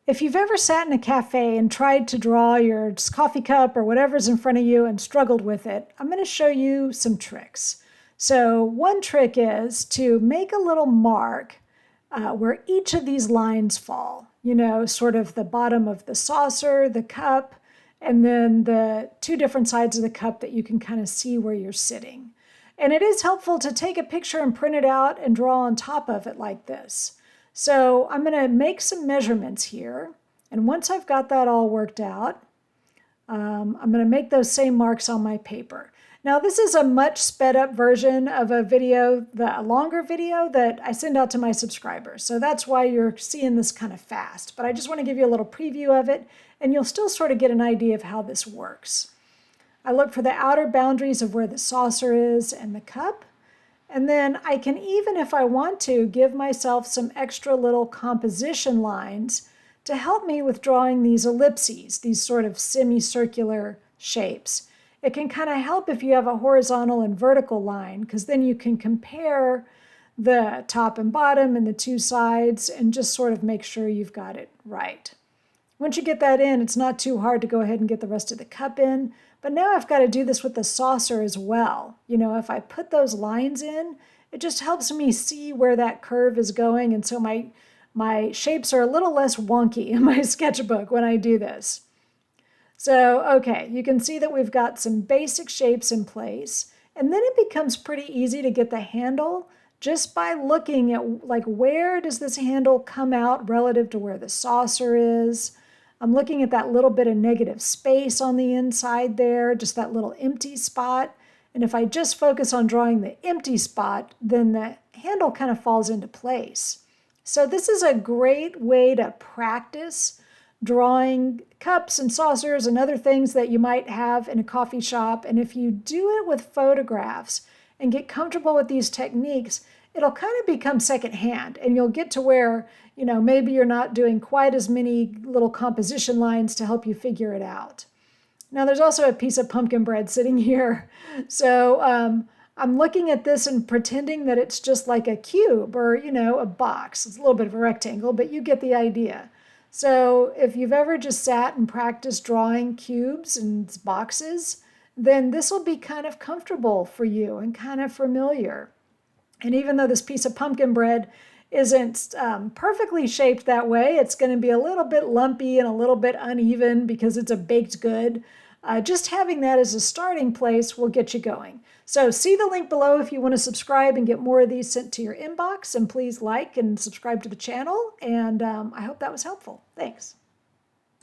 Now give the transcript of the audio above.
If you've ever sat in a cafe and tried to draw your coffee cup or whatever's in front of you and struggled with it, I'm going to show you some tricks. So one trick is to make a little mark where each of these lines fall. You know, sort of the bottom of the saucer, the cup, and then the two different sides of the cup that you can kind of see where you're sitting. And it is helpful to take a picture and print it out and draw on top of it like this. So I'm going to make some measurements here. And once I've got that all worked out, I'm going to make those same marks on my paper. Now this is a much sped up version of a video, a longer video that I send out to my subscribers. So that's why you're seeing this kind of fast. But I just want to give you a little preview of it, and you'll still sort of get an idea of how this works. I look for the outer boundaries of where the saucer is and the cup. And then I can even, if I want to, give myself some extra little composition lines to help me with drawing these ellipses, these sort of semicircular shapes. It can kind of help if you have a horizontal and vertical line, because then you can compare the top and bottom and the two sides and just sort of make sure you've got it right. Once you get that in, it's not too hard to go ahead and get the rest of the cup in. But now I've got to do this with the saucer as well. You know, if I put those lines in, it just helps me see where that curve is going. And so my shapes are a little less wonky in my sketchbook when I do this. So, okay, you can see that we've got some basic shapes in place. And then it becomes pretty easy to get the handle just by looking at, like, where does this handle come out relative to where the saucer is. I'm looking at that little bit of negative space on the inside there, just that little empty spot. And if I just focus on drawing the empty spot, then the handle kind of falls into place. So this is a great way to practice drawing cups and saucers and other things that you might have in a coffee shop. And if you do it with photographs and get comfortable with these techniques, it'll kind of become secondhand, and you'll get to where, you know, maybe you're not doing quite as many little composition lines to help you figure it out. Now there's also a piece of pumpkin bread sitting here. So I'm looking at this and pretending that it's just like a cube or, you know, a box. It's a little bit of a rectangle, but you get the idea. So if you've ever just sat and practiced drawing cubes and boxes, then this will be kind of comfortable for you and kind of familiar. And even though this piece of pumpkin bread isn't perfectly shaped that way, it's going to be a little bit lumpy and a little bit uneven because it's a baked good. Just having that as a starting place will get you going. So see the link below if you want to subscribe and get more of these sent to your inbox. And please like and subscribe to the channel. And I hope that was helpful. Thanks.